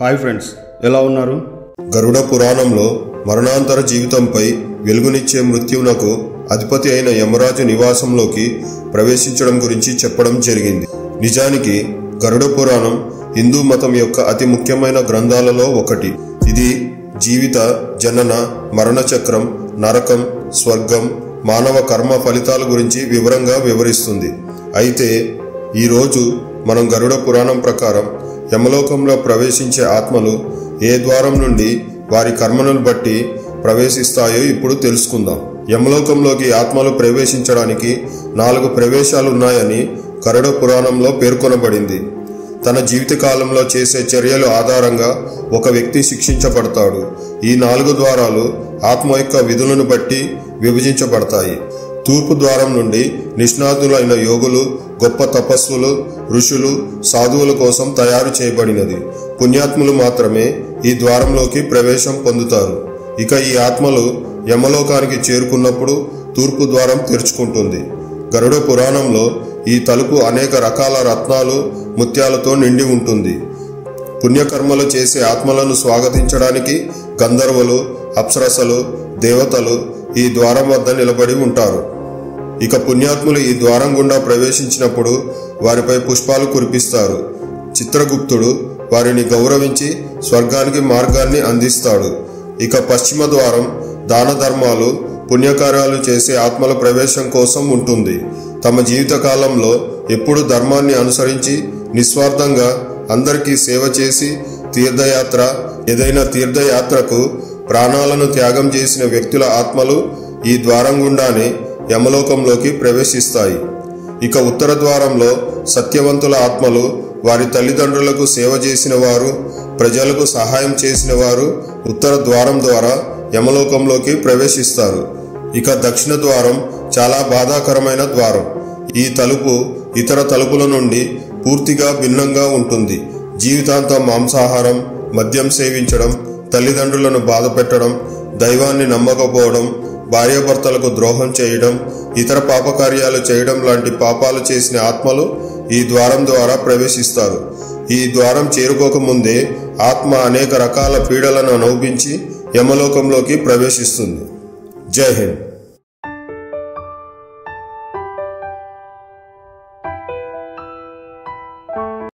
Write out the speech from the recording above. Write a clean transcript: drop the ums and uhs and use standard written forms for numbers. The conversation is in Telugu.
హాయ్ ఫ్రెండ్స్, ఎలా ఉన్నారు? గరుడ పురాణంలో మరణాంతర జీవితంపై వెలుగునిచ్చే మృత్యువునకు అధిపతి అయిన యమరాజు నివాసంలోకి ప్రవేశించడం గురించి చెప్పడం జరిగింది. నిజానికి గరుడ పురాణం హిందూ మతం యొక్క అతి ముఖ్యమైన గ్రంథాలలో ఒకటి. ఇది జీవిత, జనన, మరణ చక్రం, నరకం, స్వర్గం, మానవ కర్మ ఫలితాల గురించి వివరంగా వివరిస్తుంది. అయితే ఈరోజు మనం గరుడ పురాణం ప్రకారం యమలోకంలో ప్రవేశించే ఆత్మలు ఏ ద్వారం నుండి వారి కర్మలను బట్టి ప్రవేశిస్తాయో ఇప్పుడు తెలుసుకుందాం. యమలోకంలోకి ఆత్మలు ప్రవేశించడానికి 4 ప్రవేశాలు ఉన్నాయని గరుడ పురాణంలో పేర్కొనబడింది. తన జీవితకాలంలో చేసే చర్యల ఆధారంగా ఒక వ్యక్తి శిక్షించబడతాడు. ఈ 4 ద్వారాలు ఆత్మ యొక్క విధులను బట్టి విభజించబడతాయి. తూర్పు ద్వారం నుండి నిష్ణాతులైన యోగులు, గొప్ప తపస్సులు, ఋషులు, సాధువుల కోసం తయారు చేయబడినది. పుణ్యాత్ములు మాత్రమే ఈ ద్వారంలోకి ప్రవేశం పొందుతారు. ఇక ఈ ఆత్మలు యమలోకానికి చేరుకున్నప్పుడు తూర్పు ద్వారం తెరుచుకుంటుంది. గరుడ పురాణంలో ఈ తలుపు అనేక రకాల రత్నాలు, ముత్యాలతో నిండి ఉంటుంది. పుణ్యకర్మలు చేసే ఆత్మలను స్వాగతించడానికి గంధర్వులు, అప్సరసలు, దేవతలు ఈ ద్వారం వద్ద నిలబడి ఉంటారు. ఇక పుణ్యాత్ములు ఈ ద్వారం గుండా ప్రవేశించినప్పుడు వారిపై పుష్పాలు కురిపిస్తారు. చిత్రగుప్తుడు వారిని గౌరవించి స్వర్గానికి మార్గాన్ని అందిస్తాడు. ఇక పశ్చిమ ద్వారం దాన ధర్మాలు, పుణ్యకార్యాలు చేసే ఆత్మల ప్రవేశం కోసం ఉంటుంది. తమ జీవిత కాలంలో ఎప్పుడు ధర్మాన్ని అనుసరించి నిస్వార్థంగా అందరికీ సేవ చేసి ఏదైనా తీర్థయాత్రకు ప్రాణాలను త్యాగం చేసిన వ్యక్తుల ఆత్మలు ఈ ద్వారం గుండానే యమలోకంలోకి ప్రవేశిస్తాయి. ఇక ఉత్తర ద్వారంలో సత్యవంతుల ఆత్మలు, వారి తల్లిదండ్రులకు సేవ చేసిన వారు, ప్రజలకు సహాయం చేసిన వారు ఉత్తర ద్వారం ద్వారా యమలోకంలోకి ప్రవేశిస్తారు. ఇక దక్షిణ ద్వారం చాలా బాధాకరమైన ద్వారం. ఈ తలుపు ఇతర తలుపుల నుండి పూర్తిగా భిన్నంగా ఉంటుంది. జీవితాంతం మాంసాహారం, మద్యం సేవించడం, తల్లిదండ్రులను బాధ పెట్టడం, దైవాన్ని నమ్మకపోవడం, భార్యాభర్తలకు ద్రోహం చేయడం, ఇతర పాపకార్యాలు చేయడం లాంటి పాపాలు చేసిన ఆత్మలు ఈ ద్వారం ద్వారా ప్రవేశిస్తారు. ఈ ద్వారం చేరుకోకముందే ఆత్మ అనేక రకాల పీడలను అనుభవించి యమలోకంలోకి ప్రవేశిస్తుంది. జై హింద్.